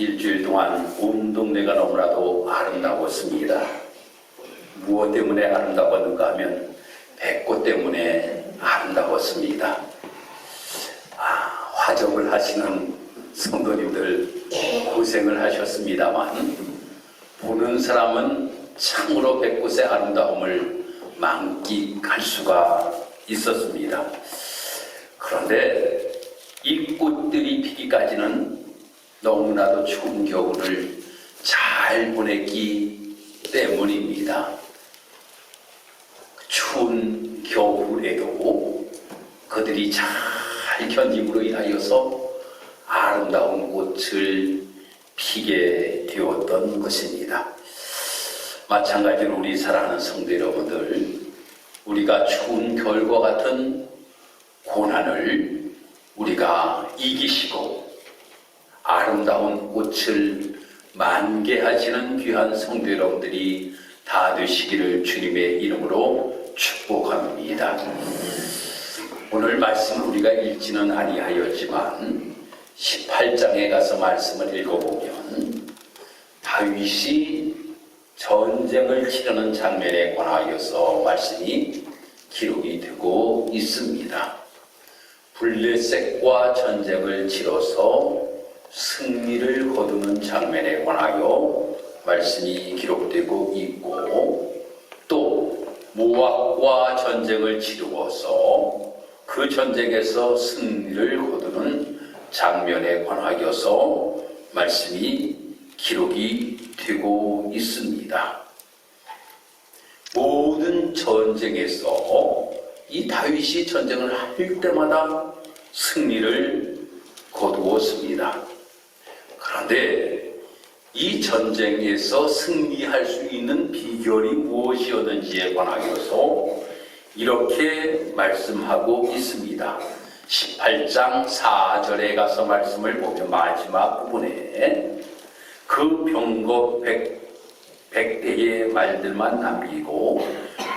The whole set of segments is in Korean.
일주일 동안 온 동네가 너무나도 아름다웠습니다. 무엇 때문에 아름다웠는가 하면 백꽃 때문에 아름다웠습니다. 화정을 하시는 성도님들 고생을 하셨습니다만 보는 사람은 참으로 백꽃의 아름다움을 만끽할 수가 있었습니다. 그런데 이 꽃들이 피기까지는 너무나도 추운 겨울을 잘 보냈기 때문입니다. 추운 겨울에도 그들이 잘 견딤으로 인하여서 아름다운 꽃을 피게 되었던 것입니다. 마찬가지로 우리 사랑하는 성도 여러분들, 우리가 추운 겨울과 같은 고난을 우리가 이기시고 아름다운 꽃을 만개하시는 귀한 성도 여러분들이 다 되시기를 주님의 이름으로 축복합니다. 오늘 말씀을 우리가 읽지는 아니하였지만 18장에 가서 말씀을 읽어보면 다윗이 전쟁을 치르는 장면에 관하여서 말씀이 기록이 되고 있습니다. 블레셋과 전쟁을 치러서 승리를 거두는 장면에 관하여 말씀이 기록되고 있고, 또 모압과 전쟁을 치루어서 그 전쟁에서 승리를 거두는 장면에 관하여서 말씀이 기록이 되고 있습니다. 모든 전쟁에서 이 다윗이 전쟁을 할 때마다 승리를 거두었습니다. 그런데 이 전쟁에서 승리할 수 있는 비결이 무엇이었는지에 관하여서 이렇게 말씀하고 있습니다. 18장 4절에 가서 말씀을 보면 마지막 부분에 그 병거 100대의 말들만 남기고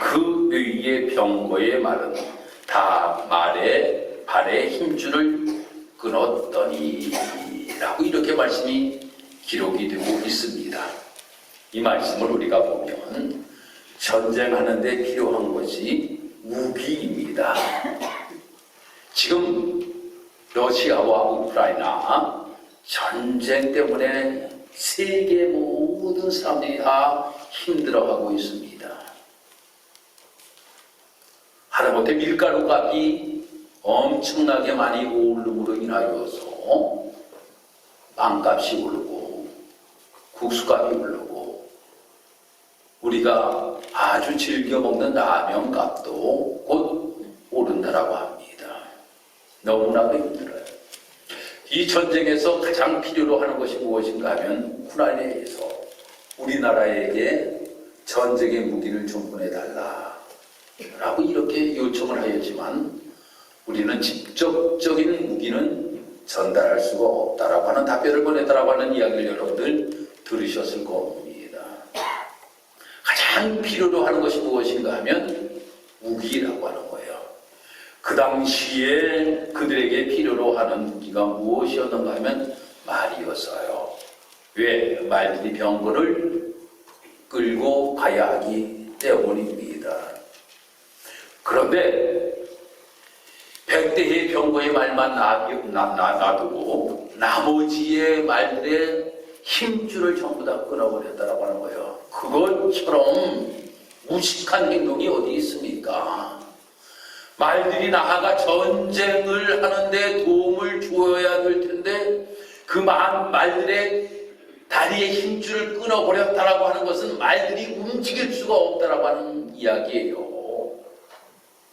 그 위의 병거의 말은 다 발에 힘줄을 끊었더니 라고 이렇게 말씀이 기록이 되고 있습니다. 이 말씀을 우리가 보면 전쟁하는데 필요한 것이 무기입니다. 지금 러시아와 우크라이나 전쟁 때문에 세계 모든 사람들이 다 힘들어하고 있습니다. 하다못해 밀가루 값이 엄청나게 많이 오름으로 인하여서 빵값이 오르고 국수값이 오르고 우리가 아주 즐겨 먹는 라면 값도 곧 오른다라고 합니다. 너무나도 힘들어요. 이 전쟁에서 가장 필요로 하는 것이 무엇인가 하면 우크라이나에서 우리나라에게 전쟁의 무기를 좀 보내달라 라고 이렇게 요청을 하였지만 우리는 직접적인 무기는 전달할 수가 없다라고 하는 답변을 보내달라고 하는 이야기를 여러분들 들으셨을 겁니다. 가장 필요로 하는 것이 무엇인가 하면 무기라고 하는 거예요. 그 당시에 그들에게 필요로 하는 무기가 무엇이었는가 하면 말이었어요. 왜? 말들이 병거를 끌고 가야 하기 때문입니다. 그런데 100대의 병거의 말만 놔두고 나머지의 말들의 힘줄을 전부 다 끊어버렸다라고 하는 거예요. 그것처럼 무식한 행동이 어디 있습니까? 말들이 나아가 전쟁을 하는데 도움을 주어야 될 텐데 그 말들의 다리의 힘줄을 끊어버렸다라고 하는 것은 말들이 움직일 수가 없다라고 하는 이야기예요.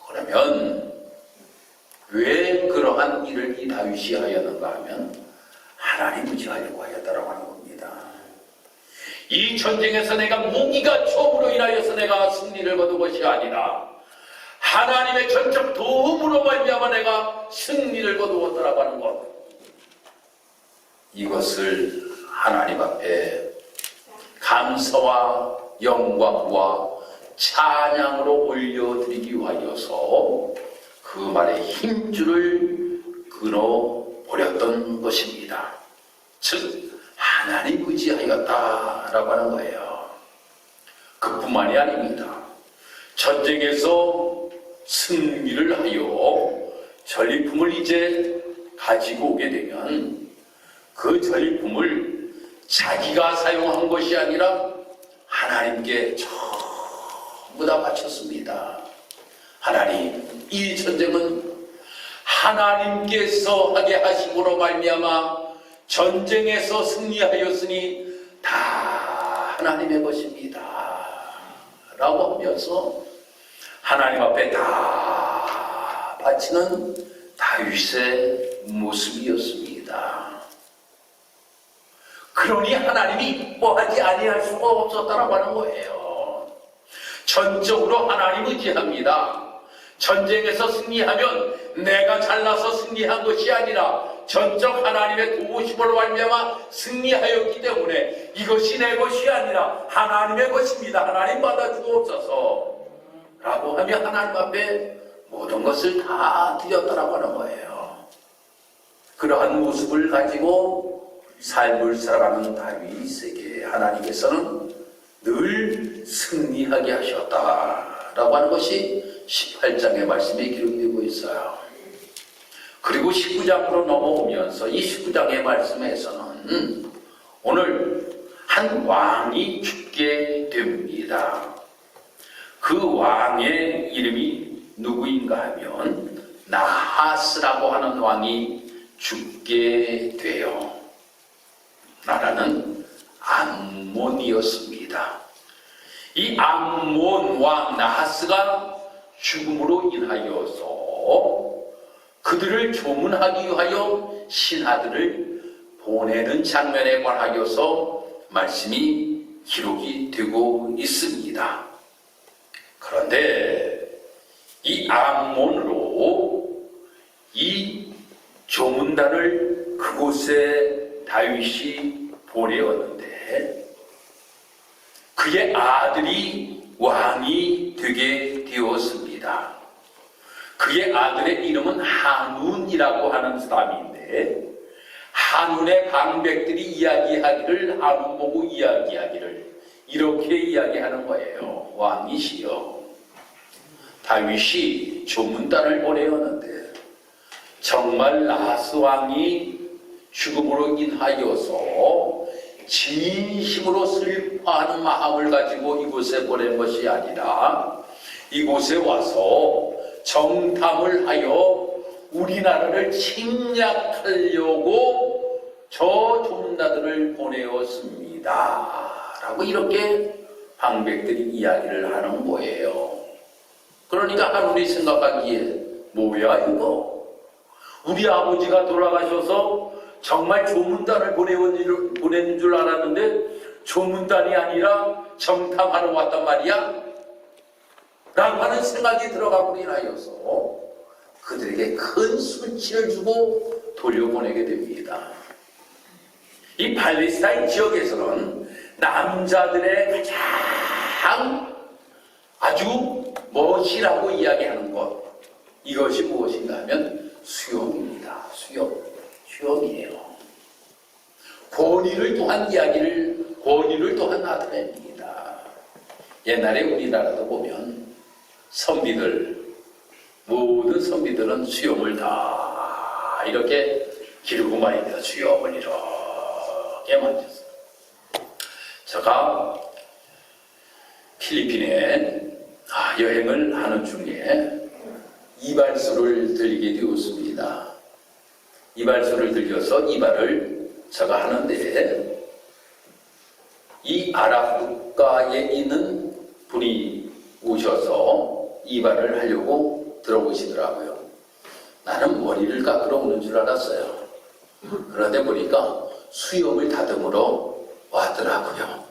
그러면 왜 그러한 일을 이 다윗이 하였는가 하면 하나님을 지하려고 하였다라고 하는 겁니다. 이 전쟁에서 내가 무기가 처음으로 인하여서 내가 승리를 거둔 것이 아니라 하나님의 전적 도움으로 말미암아 내가 승리를 거두었다라고 하는 것, 이것을 하나님 앞에 감사와 영광과 찬양으로 올려드리기 위하여서 그 말의 힘줄을 끊어버렸던 것입니다. 즉 의지하였다라고 하는 거예요. 그뿐만이 아닙니다. 전쟁에서 승리를 하여 전리품을 이제 가지고 오게 되면 그 전리품을 자기가 사용한 것이 아니라 하나님께 전부 다 바쳤습니다. 하나님, 이 전쟁은 하나님께서 하게 하심으로 말미암아 전쟁에서 승리하였으니 다 하나님의 것입니다 라고 하면서 하나님 앞에 다 바치는 다윗의 모습이었습니다. 그러니 하나님이 이뻐하지 아니할 수가 없었다라고 하는 거예요. 전적으로 하나님 의지합니다. 전쟁에서 승리하면 내가 잘나서 승리한 것이 아니라 전적 하나님의 도우심으로 말미암아 승리하였기 때문에 이것이 내 것이 아니라 하나님의 것입니다. 하나님 받아주옵소서 라고 하며 하나님 앞에 모든 것을 다 드렸다라고 하는 거예요. 그러한 모습을 가지고 삶을 살아가는 다윗에게 하나님께서는 늘 승리하게 하셨다라고 하는 것이 18장의 말씀에 기록이 되고 있어요. 그리고 19장으로 넘어오면서 이 19장의 말씀에서는 오늘 한 왕이 죽게 됩니다. 그 왕의 이름이 누구인가 하면 나하스라고 하는 왕이 죽게 돼요. 나라는 암몬이었습니다. 이 암몬 왕 나하스가 죽음으로 인하여서 그들을 조문하기 위하여 신하들을 보내는 장면에 관하여서 말씀이 기록이 되고 있습니다. 그런데 이 암몬으로 이 조문단을 그곳에 다윗이 보내었는데 그의 아들이 왕이 되게 되었습니다. 그의 아들의 이름은 한운이라고 하는 사람인데 한운의 방백들이 이야기하기를 한운 보고 이야기하기를 이렇게 이야기하는 거예요. 왕이시여, 다윗이 조문단을 보내었는데 정말 나하스 왕이 죽음으로 인하여서 진심으로 슬퍼하는 마음을 가지고 이곳에 보낸 것이 아니라 이곳에 와서 정탐을 하여 우리나라를 침략하려고 저 조문단들을 보내었습니다 라고 이렇게 방백들이 이야기를 하는 거예요. 그러니까 한우리 생각하기에 뭐야 이거? 우리 아버지가 돌아가셔서 정말 조문단을 보낸 줄 알았는데 조문단이 아니라 정탐하러 왔단 말이야? 라고 하는 생각이 들어가고 인하여서 그들에게 큰 수치를 주고 돌려보내게 됩니다. 이 팔레스타인 지역에서는 남자들의 가장 아주 멋이라고 이야기하는 것, 이것이 무엇인가 하면 수영입니다. 수영이에요. 권위를 또한 나타냅니다. 옛날에 우리나라도 보면 모든 선비들은 수염을 다 이렇게 기르고 말입니다. 수염을 이렇게 만졌어요. 제가 필리핀에 여행을 하는 중에 이발소를 들리게 되었습니다. 이발소를 들려서 이발을 제가 하는데 이 아랍 국가에 있는 분이 오셔서 이발을 하려고 들어오시더라고요. 나는 머리를 깎으러 오는 줄 알았어요. 그런데 보니까 수염을 다듬으러 왔더라고요.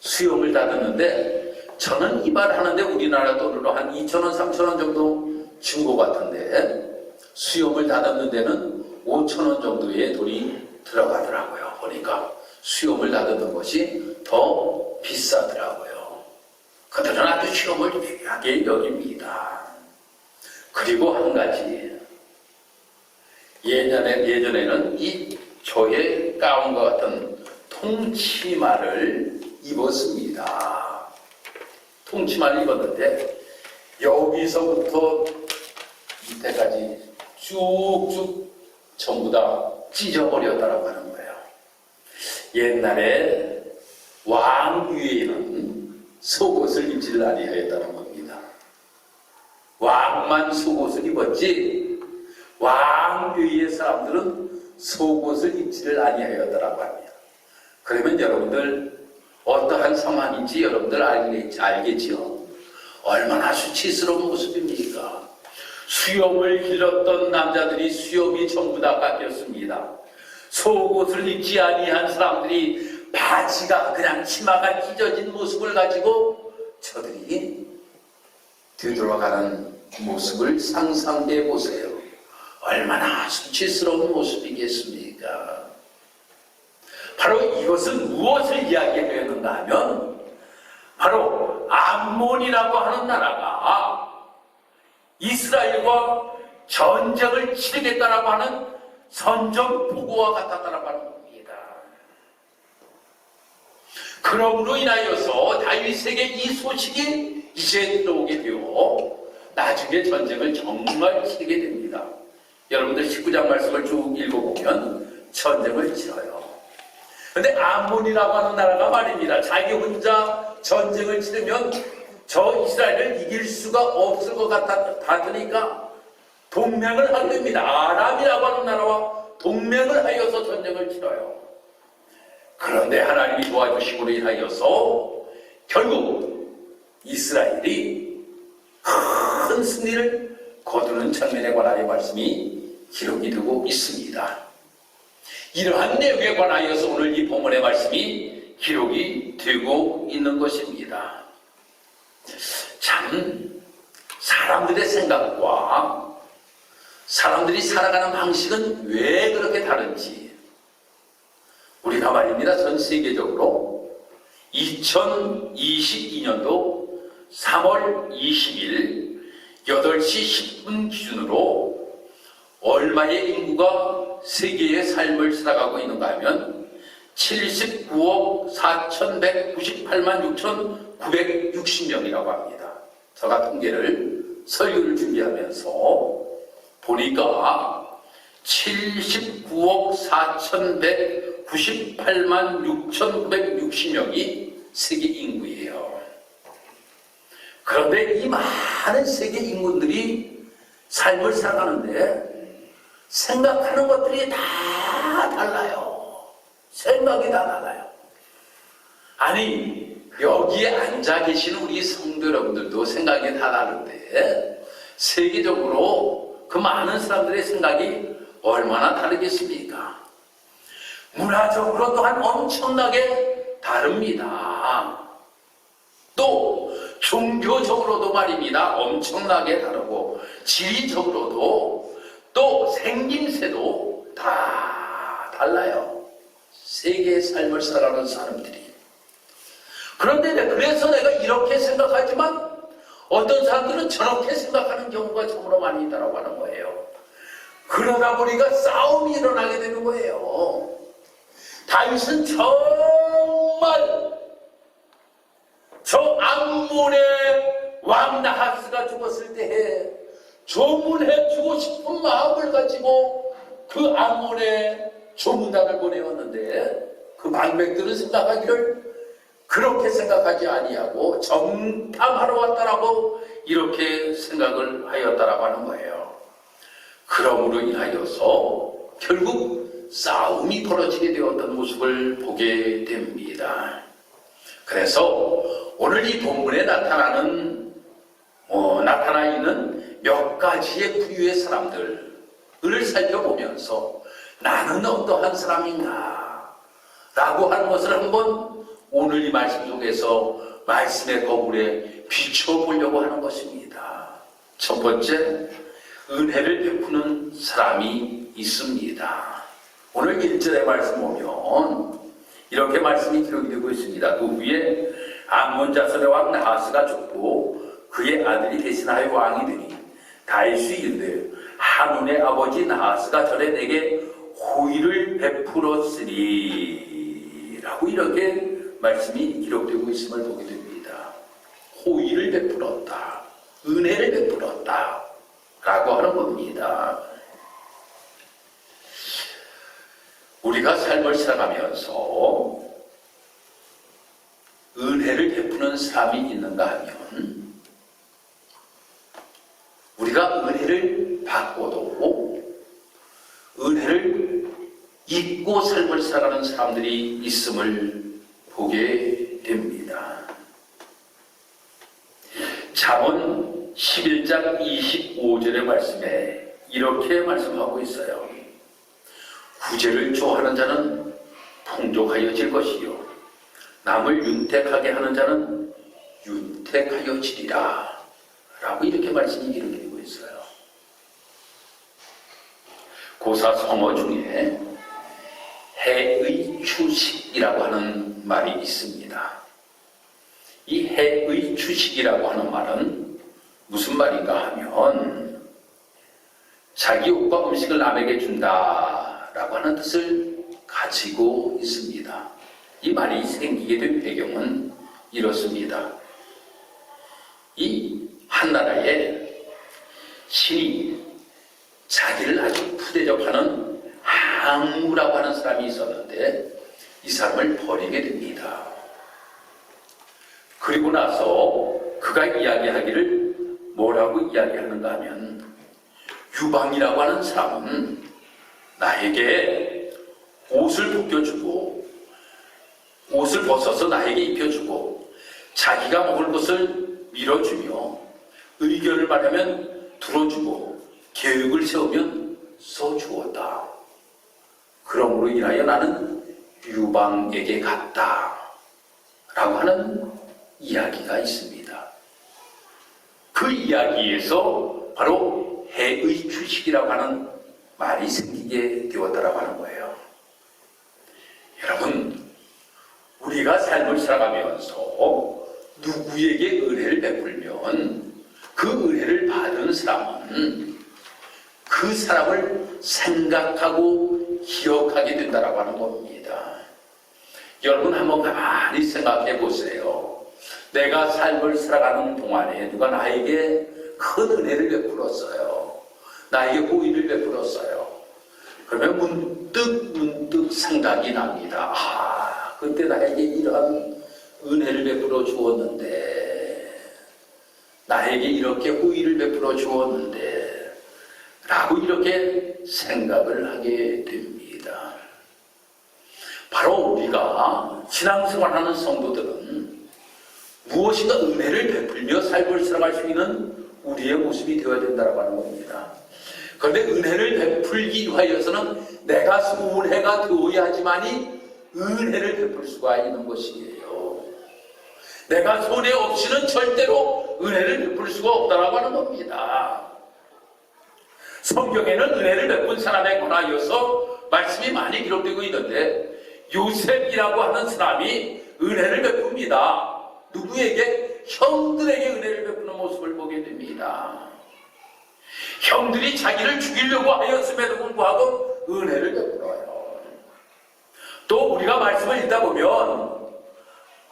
수염을 다듬는데 저는 이발하는데 우리나라 돈으로 한 2,000원, 3,000원 정도 준 것 같은데 수염을 다듬는 데는 5,000원 정도의 돈이 들어가더라고요. 보니까 수염을 다듬는 것이 더 비싸더라고요. 그들은 아주 수염을 귀하게 여깁니다. 그리고 한 가지, 예전에는 이 조의 가운과 같은 통치마를 입었습니다. 통치마를 입었는데 여기서부터 이때까지 쭉쭉 전부 다 찢어버렸다라고 하는 거예요. 옛날에 왕 위에는 속옷을 입지를 아니하였다는 겁니다. 왕만 속옷을 입었지 왕 위의 사람들은 속옷을 입지를 아니하였다라고 합니다. 그러면 여러분들 어떠한 상황인지 여러분들 알겠지요? 얼마나 수치스러운 모습입니까? 수염을 길렀던 남자들이 수염이 전부 다 깎였습니다. 속옷을 입지 아니한 사람들이 바지가 그냥 치마가 찢어진 모습을 가지고 저들이 뒤돌아가는 모습을 상상해 보세요. 얼마나 수치스러운 모습이겠습니까? 바로 이것은 무엇을 이야기하였는가 하면 바로 암몬이라고 하는 나라가 이스라엘과 전쟁을 치르겠다라고 하는 선전포고와 같았다라고 하는 겁니다. 그러므로 인하여서 다윗에게 이 소식이 이제 들어오게 되어 나중에 전쟁을 정말 치르게 됩니다. 여러분들 19장 말씀을 쭉 읽어보면 전쟁을 치러요. 근데 암몬이라고 하는 나라가 말입니다. 자기 혼자 전쟁을 치르면 저 이스라엘을 이길 수가 없을 것 같으니까 동맹을 하게 됩니다. 아람이라고 하는 나라와 동맹을 하여서 전쟁을 치러요. 그런데 하나님이 도와주심으로 인하여서 결국 이스라엘이 큰 승리를 거두는 장면에 관하여 말씀이 기록이 되고 있습니다. 이러한 내용에 관하여서 오늘 이 본문의 말씀이 기록이 되고 있는 것입니다. 참 사람들의 생각과 사람들이 살아가는 방식은 왜 그렇게 다른지 우리가 말입니다. 전 세계적으로 2022년도 3월 20일 8시 10분 기준으로 얼마의 인구가 세계의 삶을 살아가고 있는가 하면 79억 4,198만 6,960명이라고 합니다. 제가 통계를 설교를 준비하면서 보니까 79억 4,198만 6,960명이 세계 인구예요. 그런데 이 많은 세계 인구들이 삶을 살아가는데 생각하는 것들이 다 달라요. 생각이 다 달라요. 아니 여기에 앉아 계시는 우리 성도 여러분들도 생각이 다 다른데 세계적으로 그 많은 사람들의 생각이 얼마나 다르겠습니까? 문화적으로 또한 엄청나게 다릅니다. 또 종교적으로도 말입니다. 엄청나게 다르고 지리적으로도 또 생김새도 다 달라요. 세계의 삶을 살아가는 사람들이. 그런데 그래서 내가 이렇게 생각하지만 어떤 사람들은 저렇게 생각하는 경우가 정말 많이 있다고 하는 거예요. 그러다 보니까 싸움이 일어나게 되는 거예요. 다윗은 정말 저 암몬의 왕 나하스가 죽었을 때에 조문해 주고 싶은 마음을 가지고 그 암몬의 조문단을 보내었는데 그 방백들은 생각하기를 그렇게 생각하지 아니하고 정탐하러 왔다라고 이렇게 생각을 하였다라고 하는 거예요. 그러므로 인하여서 결국 싸움이 벌어지게 되었던 모습을 보게 됩니다. 그래서 오늘 이 본문에 나타나 있는 몇 가지의 부류의 사람들을 살펴보면서 나는 어떠한 사람인가 라고 하는 것을 한번 오늘 이 말씀 속에서 말씀의 거울에 비춰보려고 하는 것입니다. 첫 번째, 은혜를 베푸는 사람이 있습니다. 오늘 1절의 말씀 보면 이렇게 말씀이 기록이 되고 있습니다. 그 후에 암몬 자손의 왕 나하스가 죽고 그의 아들이 대신하여 왕이 되니 다윗이 이르되 한운의 아버지 나하스가 전에 내게 호의를 베풀었으리라. 라고 이렇게 말씀이 기록되고 있음을 보게 됩니다. 호의를 베풀었다, 은혜를 베풀었다 라고 하는 겁니다. 우리가 삶을 살아가면서 은혜를 베푸는 사람이 있는가 하면 우리가 은혜를 받고도 은혜를 잊고 삶을 살아가는 사람들이 있음을 보게 됩니다. 잠언 11장 25절의 말씀에 이렇게 말씀하고 있어요. 구제를 좋아하는 자는 풍족하여질 것이요 남을 윤택하게 하는 자는 윤택하여지리라 라고 이렇게 말씀이 기록되고 있어요. 고사 성어 중에 해의 추식이라고 하는 말이 있습니다. 이 해의 추식이라고 하는 말은 무슨 말인가 하면 자기 옷과 음식을 남에게 준다라고 하는 뜻을 가지고 있습니다. 이 말이 생기게 된 배경은 이렇습니다. 이 한나라에 신이 자기를 아주 푸대접하는 항무라고 하는 사람이 있었는데 이 사람을 버리게 됩니다. 그리고 나서 그가 이야기하기를 뭐라고 이야기하는가 하면 유방이라고 하는 사람은 나에게 옷을 벗겨주고 옷을 벗어서 나에게 입혀주고 자기가 먹을 것을 밀어주며 의견을 말하면 들어주고 계획을 세우면 써주었다. 그러므로 인하여 나는 유방에게 갔다 라고 하는 이야기가 있습니다. 그 이야기에서 바로 해의 추식이라고 하는 말이 생기게 되었다라고 하는 거예요. 여러분, 우리가 삶을 살아가면서 누구에게 은혜를 베풀면 그 은혜를 받은 사람은 그 사람을 생각하고 기억하게 된다라고 하는 겁니다. 여러분 한번 가만히 생각해 보세요. 내가 삶을 살아가는 동안에 누가 나에게 큰 은혜를 베풀었어요. 나에게 호의를 베풀었어요. 그러면 문득 생각이 납니다. 그때 나에게 이러한 은혜를 베풀어 주었는데, 나에게 이렇게 호의를 베풀어 주었는데 라고 이렇게 생각을 하게 됩니다. 바로 우리가 신앙생활하는 성도들은 무엇인가 은혜를 베풀며 삶을 살아갈 수 있는 우리의 모습이 되어야 된다고 하는 겁니다. 그런데 은혜를 베풀기 위하여서는 내가 손해가 되어야지만이 은혜를 베풀 수가 있는 것이에요. 내가 손해 없이는 절대로 은혜를 베풀 수가 없다라고 하는 겁니다. 성경에는 은혜를 베푼 사람에 관하여서 말씀이 많이 기록되고 있는데 요셉이라고 하는 사람이 은혜를 베풉니다. 누구에게? 형들에게 은혜를 베푸는 모습을 보게 됩니다. 형들이 자기를 죽이려고 하였음에도 불구하고 은혜를 베풀어요. 또 우리가 말씀을 읽다 보면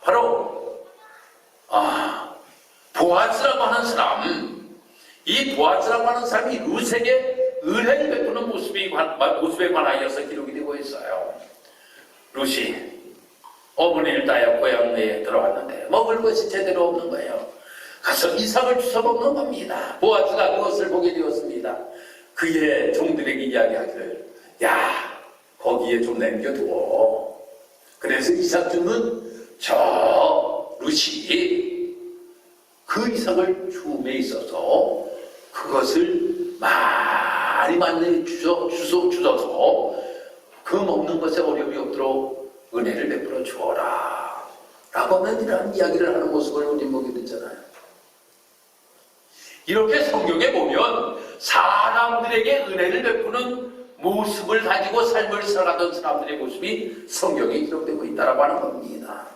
바로 보아스라고 하는 사람, 이 보아스라고 하는 사람이 룻에게 은혜를 베푸는 모습에 관하여서 기록이 되고 있어요. 룻이 어머니를 따여 고향내에 들어왔는데 먹을 것이 제대로 없는 거예요. 가서 이삭을 주워 먹는 겁니다. 보아스가 그것을 보게 되었습니다. 그의 종들에게 이야기하기를, 야, 거기에 좀 남겨두어. 그래서 이삭 주는 저 룻이 그 이삭을 주움에 있어서 그것을 많이 주셔서 그 먹는 것에 어려움이 없도록 은혜를 베풀어 주어라 라고 하는 이런 이야기를 하는 모습을 우리 보게 되잖아요. 이렇게 성경에 보면 사람들에게 은혜를 베푸는 모습을 가지고 삶을 살아가던 사람들의 모습이 성경에 기록되고 있다고 하는 겁니다.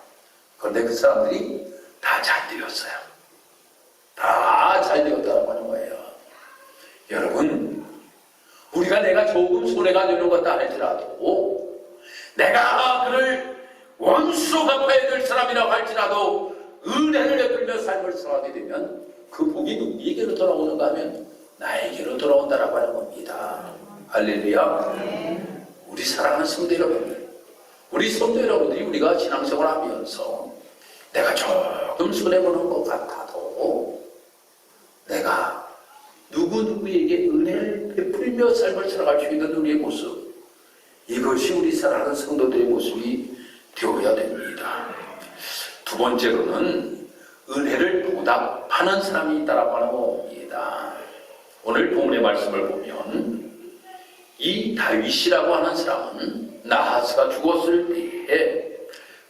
그런데 그 사람들이 다 잘 되었어요. 다 잘 되었다고 하는 거예요. 여러분, 우리가 조금 손해가 되는 것다 할지라도 내가 그를 암수 갚아야 될 사람이라고 할지라도 은혜를 베풀며 삶을 살아가게 되면 그 복이 누구에게로 돌아오는가 하면 나에게로 돌아온다라고 하는 겁니다. 할렐루야. 우리 사랑하는 성도 여러분, 우리 성도 여러분들이 우리가 신앙생활 하면서 내가 조금 손해보는 것 같아도 내가 누구에게 은혜를 베풀며 삶을 살아갈 수 있는 우리의 모습, 이것이 우리 사랑하는 성도들의 모습이 되어야 됩니다. 두 번째로는 은혜를 보답하는 사람이 있다라고 하는 겁니다. 오늘 본문의 말씀을 보면 이 다윗이라고 하는 사람은 나하스가 죽었을 때에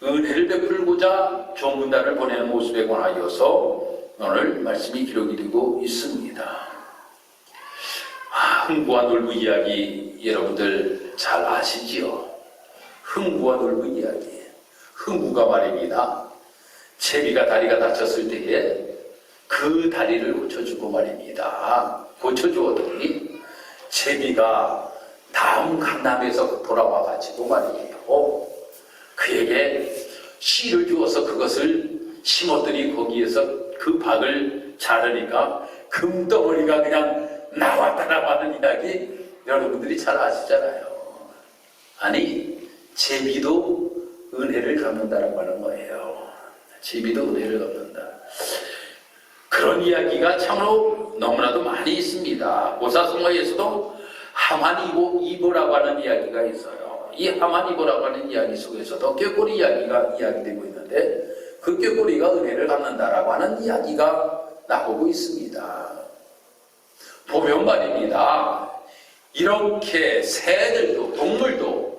은혜를 베풀고자 조문단을 보내는 모습에 관하여서 오늘 말씀이 기록이 되고 있습니다. 흥부와 놀부 이야기 여러분들 잘 아시지요? 흥부와 놀부 이야기. 흥부가 말입니다, 제비가 다리가 다쳤을 때에 그 다리를 고쳐주고 말입니다. 고쳐주었더니 제비가 다음 강남에서 돌아와가지고 말이에요, 그에게 씨를 주어서 그것을 심었더니 거기에서 그 박을 자르니까 금덩어리가 그냥 나왔다라고 하는 이야기 여러분들이 잘 아시잖아요. 아니, 제비도 은혜를 갚는다라고 하는 거예요. 제비도 은혜를 갚는다. 그런 이야기가 참으로 너무나도 많이 있습니다. 고사성어에서도 하만이보라고 하는 이야기가 있어요. 이 하만이보라고 하는 이야기 속에서도 꾀꼬리 이야기가 이야기되고 있는데 그 꾀꼬리가 은혜를 갚는다라고 하는 이야기가 나오고 있습니다. 보면 말입니다, 이렇게 새들도 동물도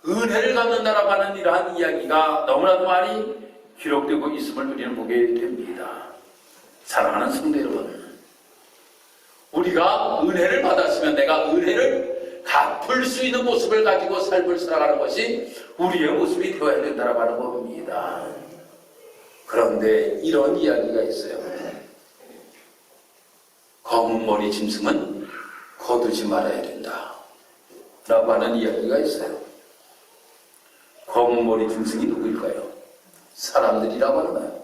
은혜를 갚는다라고 하는 이러한 이야기가 너무나도 많이 기록되고 있음을 우리는 보게 됩니다. 사랑하는 성도 여러분, 우리가 은혜를 받았으면 내가 은혜를 갚을 수 있는 모습을 가지고 삶을 살아가는 것이 우리의 모습이 되어야 된다고 하는 겁니다. 그런데 이런 이야기가 있어요. 검은 머리 짐승은 거두지 말아야 된다 라고 하는 이야기가 있어요. 검은 머리 짐승이 누구일까요? 사람들이라고 하나요?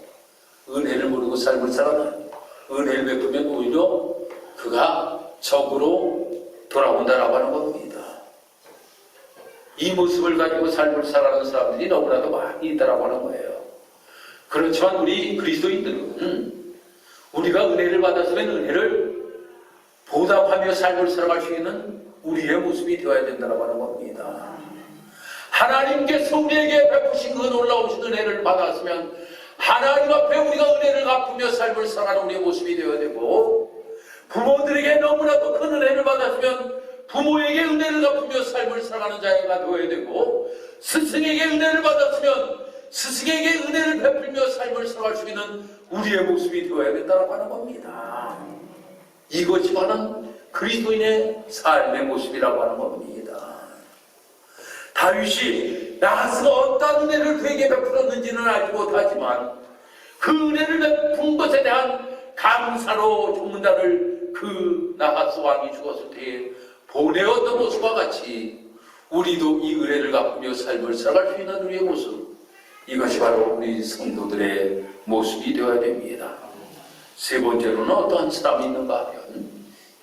은혜를 모르고 삶을 살아나요. 은혜를 베푸면 오히려 그가 적으로 돌아온다라고 하는 겁니다. 이 모습을 가지고 삶을 살아가는 사람들이 너무나도 많이 있다라고 하는 거예요. 그렇지만 우리 그리스도인들은 우리가 은혜를 받았으면 은혜를 보답하며 삶을 살아갈 수 있는 우리의 모습이 되어야 된다고 하는 겁니다. 하나님께서 우리에게 베푸신 그 놀라우신 은혜를 받았으면 하나님 앞에 우리가 은혜를 갚으며 삶을 살아가는 우리의 모습이 되어야 되고, 부모들에게 너무나도 큰 은혜를 받았으면 부모에게 은혜를 갚으며 삶을 살아가는 자가 되어야 되고, 스승에게 은혜를 받았으면 스승에게 은혜를 베풀며 삶을 살아갈 수 있는 우리의 모습이 되어야 된다고 하는 겁니다. 이것이 바로 그리스도인의 삶의 모습이라고 하는 겁니다. 다윗이 나하스가 어떤 은혜를 그에게 베풀었는지는 알지 못하지만 그 은혜를 베푼 것에 대한 감사로 조문단을 그 나하스 왕이 죽었을 때에 보내었던 모습과 같이 우리도 이 은혜를 갚으며 삶을 살아갈 수 있는 우리의 모습, 이것이 바로 우리 성도들의 모습이 되어야 됩니다. 세 번째로는 어떠한 사람이 있는가 하면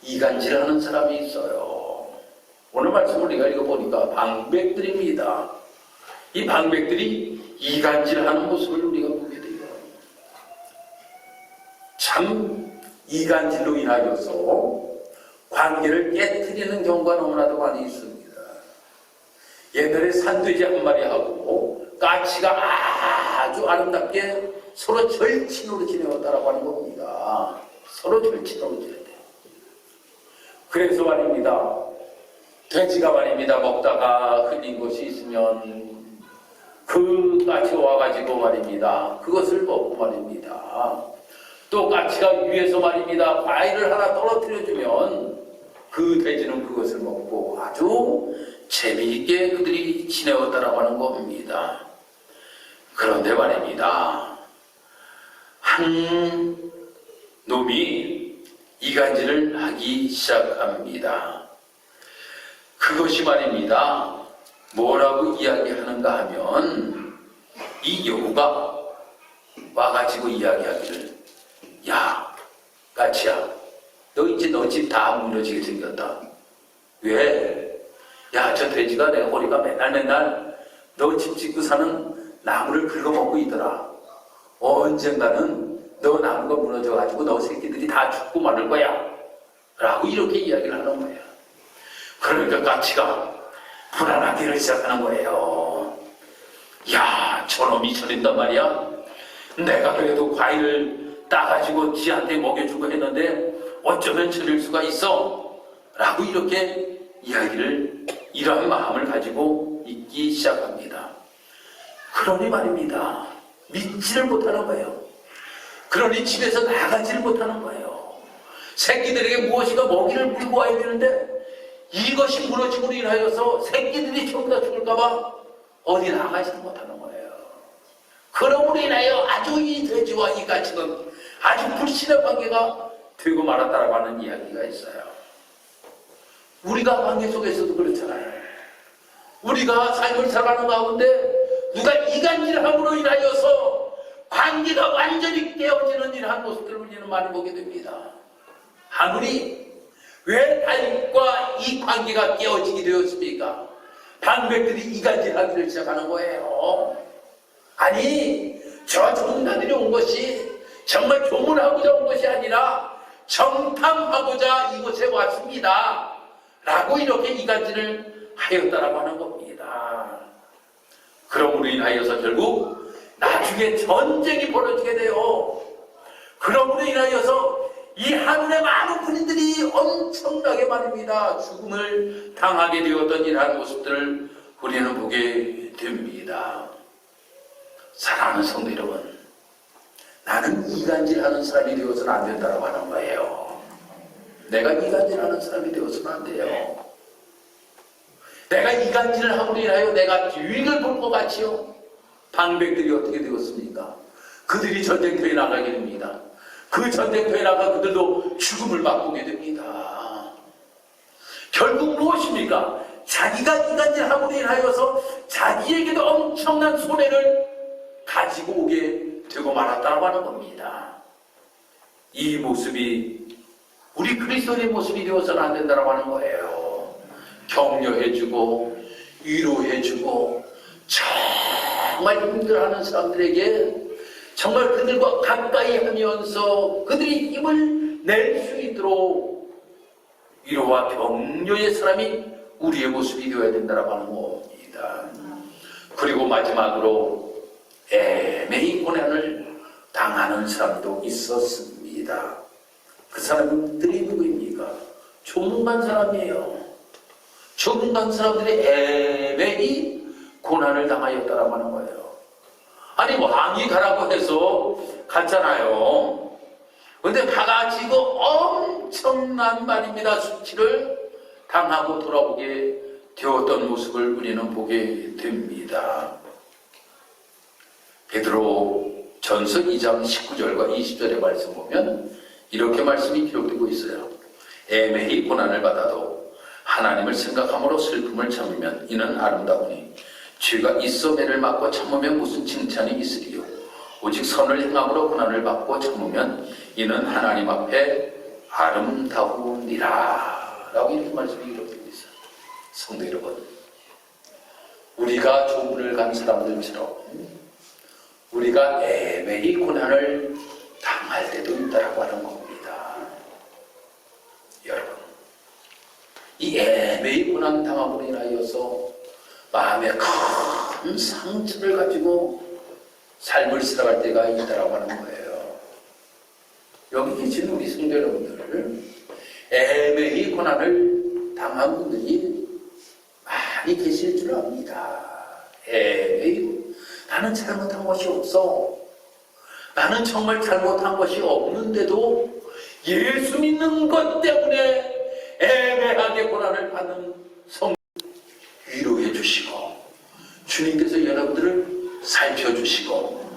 이간질하는 사람이 있어요. 오늘 말씀을 우리가 읽어보니까 방백들입니다. 이 방백들이 이간질하는 모습을 우리가 보게 돼요. 참 이간질로 인하여서 관계를 깨트리는 경우가 너무나도 많이 있습니다. 옛날에 산돼지 한 마리하고 까치가 아주 아름답게 서로 절친으로 지내었다라고 하는 겁니다. 서로 절친으로 지내요. 그래서 말입니다, 돼지가 말입니다, 먹다가 흘린 것이 있으면 그 까치가 와가지고 말입니다, 그것을 먹고 말입니다, 또 까치가 위에서 말입니다, 과일을 하나 떨어뜨려주면 그 돼지는 그것을 먹고 아주 재미있게 그들이 지내었다라고 하는 겁니다. 그런데 말입니다, 한 놈이 이간질을 하기 시작합니다. 그것이 말입니다, 뭐라고 이야기하는가 하면 이 여우가 와가지고 이야기하기를, 야 까치야, 너 이제 너 집 다 무너지게 생겼다. 왜? 야, 저 돼지가 내 허리가 맨날 너 집 짓고 사는 나무를 긁어먹고 있더라. 언젠가는 너 나무가 무너져가지고 너 새끼들이 다 죽고 마를 거야 라고 이렇게 이야기를 하는 거예요. 그러니까 까치가 불안하기를 시작하는 거예요. 야, 저놈이 저린단 말이야. 내가 그래도 과일을 따가지고 지한테 먹여주고 했는데 어쩌면 저릴 수가 있어 라고 이렇게 이야기를, 이러한 마음을 가지고 있기 시작합니다. 그러니 말입니다, 믿지를 못하는 거예요. 그러니 집에서 나가지를 못하는 거예요. 새끼들에게 무엇인가 먹이를 물고 와야 되는데 이것이 무너짐으로 인하여서 새끼들이 전부 다 죽을까봐 어디 나가지도 못하는 거예요. 그러므로 인하여 아주 이 돼지와 이 까치는 아주 불신의 관계가 되고 말았다라고 하는 이야기가 있어요. 우리가 관계 속에서도 그렇잖아요. 우리가 삶을 살아가는 가운데 누가 이간질함으로 인하여서 관계가 완전히 깨어지는 이러한 모습들을 우리는 많이 보게 됩니다. 하물이 왜 다윗과 이 관계가 깨어지게 되었습니까? 방백들이 이간질하기를 시작하는 거예요. 아니, 저 종나들이 온 것이 정말 조문하고자 온 것이 아니라 정탐하고자 이곳에 왔습니다 라고 이렇게 이간질을 하였다라고 하는 겁니다. 그러므로 인하여서 결국 나중에 전쟁이 벌어지게 돼요. 그러므로 인하여서 이 하늘의 많은 군인들이 엄청나게 말입니다, 죽음을 당하게 되었던 이러한 모습들을 우리는 보게 됩니다. 사랑하는 성도 여러분, 나는 이간질하는 사람이 되어서는 안 된다고 하는 거예요. 내가 이간질하는 사람이 되어서는 안 돼요. 내가 이간질을 함으로 인하여 내가 유익을 볼 것 같이요. 방백들이 어떻게 되었습니까? 그들이 전쟁터에 나가게 됩니다. 그 전쟁터에 나가 그들도 죽음을 맛보게 됩니다. 결국 무엇입니까? 자기가 이간질함으로 인하여서 자기에게도 엄청난 손해를 가지고 오게 되고 말았다고 하는 겁니다. 이 모습이 우리 그리스도인의 모습이 되어서는 안 된다고 하는 거예요. 격려해주고 위로해주고 정말 힘들어하는 사람들에게 정말 그들과 가까이 하면서 그들이 힘을 낼 수 있도록 위로와 격려의 사람이 우리의 모습이 되어야 된다고 하는 겁니다. 그리고 마지막으로 애매히 고난을 당하는 사람도 있었습니다. 그 사람들이 누구입니까? 조문간 사람이에요. 조문간 사람들이 애매히 고난을 당하였다라고 하는 거예요. 아니, 왕이 가라고 해서 갔잖아요. 근데 가가지고 엄청난 말입니다, 수치를 당하고 돌아오게 되었던 모습을 우리는 보게 됩니다. 베드로 전서 2장 19절과 20절의 말씀 보면 이렇게 말씀이 기록되고 있어요. 애매히 고난을 받아도 하나님을 생각함으로 슬픔을 참으면 이는 아름다우니 죄가 있어 매를 맞고 참으면 무슨 칭찬이 있으리요. 오직 선을 행함으로 고난을 받고 참으면 이는 하나님 앞에 아름다우니라 라고 이렇게 말씀이 기록되고 있어요. 성도 여러분, 우리가 조문을 간 사람들처럼 우리가 애매히 고난을 당할 때도 있다라고 하는 겁니다. 여러분, 이 애매히 고난 당함으로 인하여서 마음에 큰 상처를 가지고 삶을 살아갈 때가 있다라고 하는 거예요. 여기 계신 우리 성도 여러분들, 애매히 고난을 당한 분들이 많이 계실 줄 압니다. 애매히 나는 잘못한 것이 없어. 나는 정말 잘못한 것이 없는데도 예수 믿는 것 때문에 애매하게 고난을 받는 성 위로해 주시고 주님께서 여러분들을 살펴주시고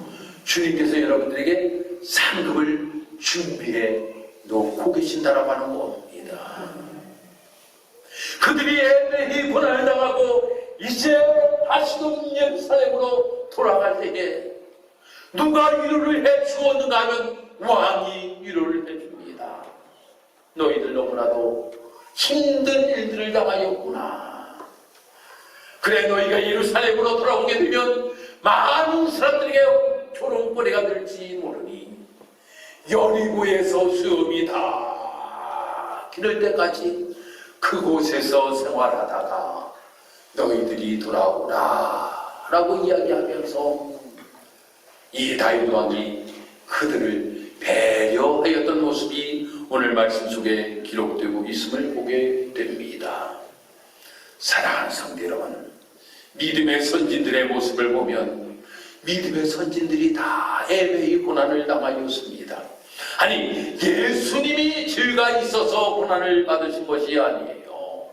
주님께서 여러분들에게 상급을 준비해 놓고 계신다라고 하는 겁니다. 그들이 애매히 고난을 당하고 이제 다시금 예루살렘으로 돌아갈 때에 누가 위로를 해 주었는가 하면 왕이 위로를 해줍니다. 너희들 너무나도 힘든 일들을 당하였구나. 그래 너희가 예루살렘으로 돌아오게 되면 많은 사람들에게 조롱거리가 될지 모르니 여리고에서 수염이 다 기를 때까지 그곳에서 생활하다가 너희들이 돌아오라 라고 이야기하면서 이 다윗 왕이 그들을 배려하였던 모습이 오늘 말씀 속에 기록되고 있음을 보게 됩니다. 사랑하는 성도 여러분, 믿음의 선진들의 모습을 보면 믿음의 선진들이 다 애매히 고난을 당하였습니다. 아니 예수님이 죄가 있어서 고난을 받으신 것이 아니에요.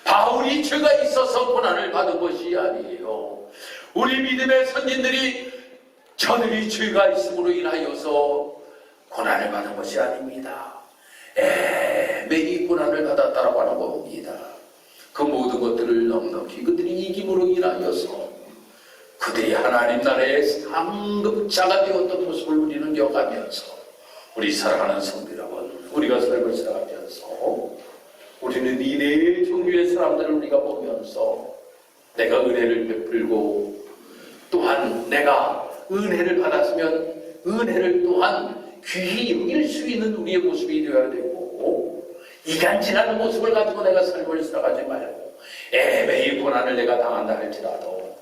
바울이 죄가 있어서 고난을 받은 것이 아니에요. 우리 믿음의 선진들이 저들이 죄가 있음으로 인하여서 고난을 받은 것이 아닙니다. 애매히 고난을 받았다라고 하는 겁니다. 그 모든 것들을 넉넉히 그들이 이김으로 인하여서 그들이 하나님 나라의 상급자가 되었던 모습을 우리는 기억하면서 우리 사랑하는 성도 여러분, 우리가 삶을 살아가면서 우리는 이 네 종류의 사람들을 우리가 보면서 내가 은혜를 베풀고 또한 내가 은혜를 받았으면 은혜를 또한 귀히 여길 수 있는 우리의 모습이 되어야 되고 이간질하는 모습을 가지고 내가 삶을 살아가지 말고 애매히 고난을 내가 당한다 할지라도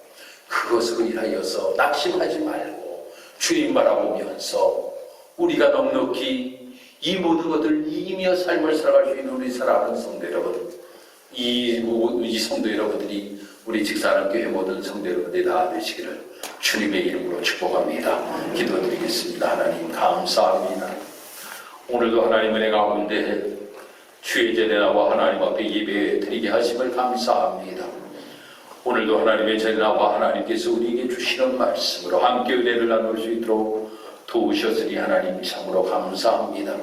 그것으로 인하여서 낙심하지 말고 주님 바라보면서 우리가 넉넉히 이 모든 것들을 이기며 삶을 살아갈 수 있는 우리 사랑하는 성도 여러분, 이 성도 여러분들이 우리 직사하는 교회 모든 성도 여러분들이 다 되시기를 주님의 이름으로 축복합니다. 기도드리겠습니다. 하나님 감사합니다. 오늘도 하나님 은혜 가운데 주의 제대 나와 하나님 앞에 예배 드리게 하심을 감사합니다. 오늘도 하나님의 제대 나와 하나님께서 우리에게 주시는 말씀으로 함께 은혜를 나눌 수 있도록 도우셨으니 하나님 참으로 감사합니다.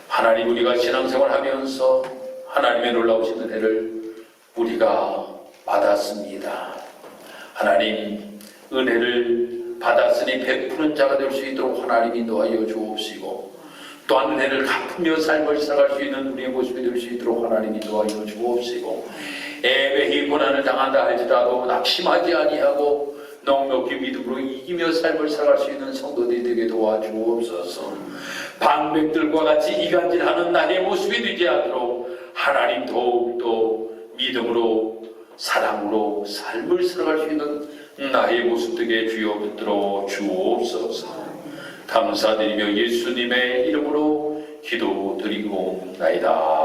하나님 우리가 신앙생활 하면서 하나님의 놀라우신 은혜를 우리가 받았습니다. 하나님 은혜를 받았으니 베푸는 자가 될 수 있도록 하나님이 인도하여 주옵시고 또한 은혜를 갚으며 삶을 살아갈 수 있는 우리의 모습이 될 수 있도록 하나님이 인도하여 주옵시고 애매히 고난을 당한다 할지라도 낙심하지 아니하고 넉넉히 믿음으로 이기며 삶을 살아갈 수 있는 성도들이 되게 도와주옵소서. 방백들과 같이 이간질하는 나의 모습이 되지 않도록 하나님 더욱더 믿음으로 사랑으로 삶을 살아갈 수 있는 나의 모습 되게 주여 붙들어 주옵소서. 감사드리며 예수님의 이름으로 기도드리고 나이다.